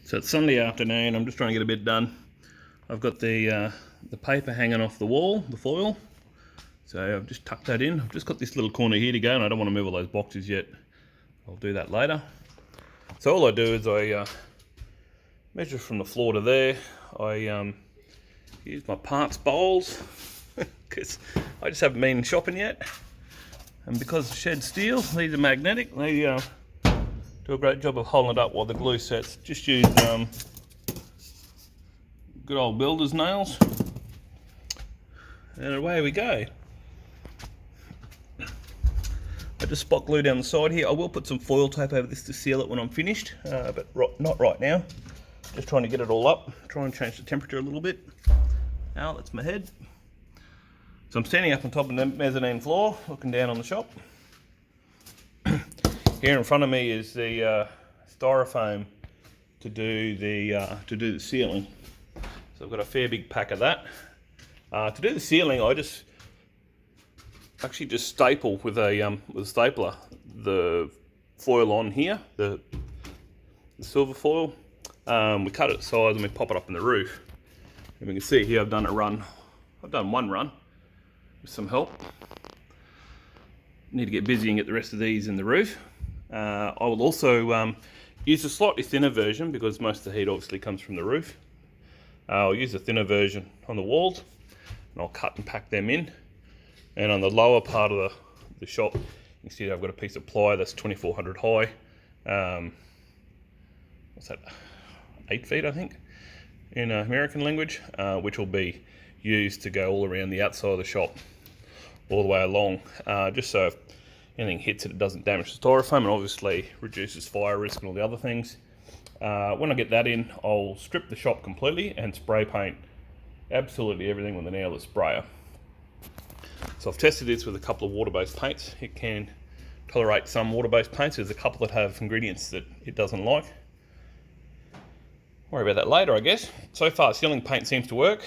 So it's Sunday afternoon, I'm just trying to get a bit done. I've got the paper hanging off the wall, the foil. So I've just tucked that in. I've just got this little corner here to go and I don't want to move all those boxes yet. I'll do that later. So all I do is I measure from the floor to there. I use my parts bowls because I just haven't been shopping yet. And because the shed's steel, these are magnetic. They do a great job of holding it up while the glue sets. Just use good old builder's nails. And away we go. I just spot glue down the side here. I will put some foil tape over this to seal it when I'm finished, but not right now. Just trying to get it all up. Try and change the temperature a little bit. Now that's my head. So I'm standing up on top of the mezzanine floor, looking down on the shop. Here in front of me is the styrofoam to do the ceiling. So I've got a fair big pack of that. To do the ceiling, I actually just staple with a stapler the foil on here, the silver foil. We cut it size and we pop it up in the roof. And we can see here I've done one run with some help. Need to get busy and get the rest of these in the roof. I will also use a slightly thinner version because most of the heat obviously comes from the roof. I'll use a thinner version on the walls and I'll cut and pack them in. And on the lower part of the shop, you can see I've got a piece of ply that's 2400 high. What's that? 8 feet, I think, in American language, which will be used to go all around the outside of the shop, all the way along, just so if anything hits it, it doesn't damage the styrofoam and obviously reduces fire risk and all the other things. When I get that in, I'll strip the shop completely and spray paint absolutely everything with an airless sprayer. So I've tested this with a couple of water-based paints. It can tolerate some water-based paints. There's a couple that have ingredients that it doesn't like. Worry about that later, I guess. So far, ceiling paint seems to work.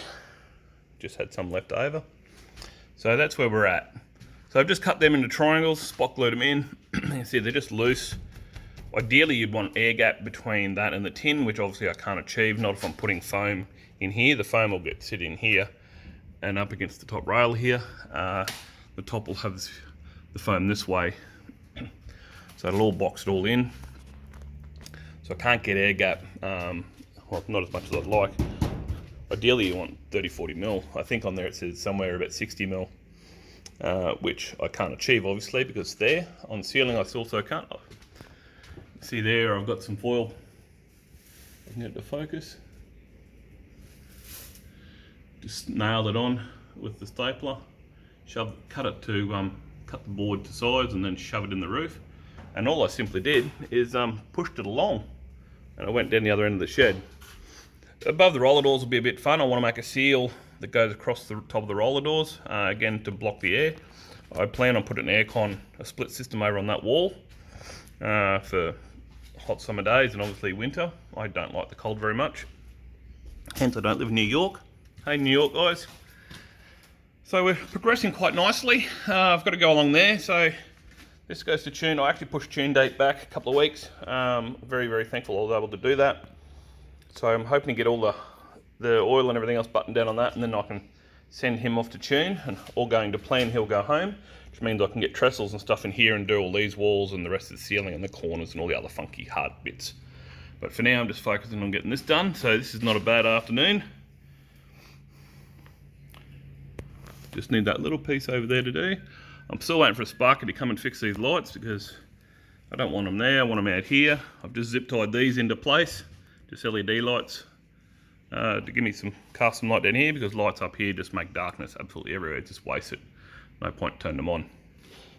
Just had some left over. So that's where we're at. So I've just cut them into triangles, spot glued them in. You can see they're just loose. Ideally, you'd want air gap between that and the tin, which obviously I can't achieve, not if I'm putting foam in here. The foam will sit in here and up against the top rail here. The top will have the foam this way. So it'll all box it all in. So I can't get air gap, well, not as much as I'd like. Ideally, you want 30-40 mil. I think on there it says somewhere about 60 mil, which I can't achieve, obviously, because there. On the ceiling, I also can't. See there, I've got some foil. I can get it to focus. Just nailed it on with the stapler. Cut the board to size and then shove it in the roof. And all I simply did is pushed it along. And I went down the other end of the shed. Above the roller doors will be a bit fun. I want to make a seal that goes across the top of the roller doors, again to block the air. I plan on putting a split system over on that wall for hot summer days and obviously winter. I don't like the cold very much. Hence I don't live in New York. Hey New York guys. So we're progressing quite nicely. I've got to go along there. So this goes to tune. I actually pushed tune date back a couple of weeks. Very, very thankful I was able to do that. So I'm hoping to get all the oil and everything else buttoned down on that, and then I can send him off to tune, and all going to plan, he'll go home, which means I can get trestles and stuff in here and do all these walls and the rest of the ceiling and the corners and all the other funky hard bits. But for now I'm just focusing on getting this done. So this is not a bad afternoon. Just need that little piece over there to do. I'm still waiting for a sparker to come and fix these lights because I don't want them there, I want them out here. I've just zip tied these into place, just LED lights, to give me some custom light down here because lights up here just make darkness absolutely everywhere, just waste it. No point turning them on.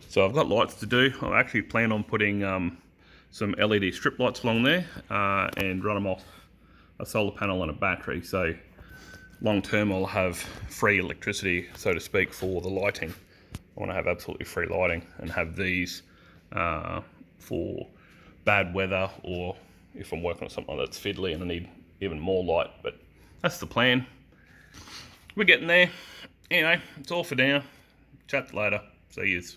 So I've got lights to do. I actually plan on putting some LED strip lights along there and run them off a solar panel and a battery. So long term I'll have free electricity, so to speak, for the lighting. I want to have absolutely free lighting and have these for bad weather, or if I'm working on something that's fiddly and I need even more light. But that's the plan. We're getting there. Anyway, it's all for now. Chat later. See yous.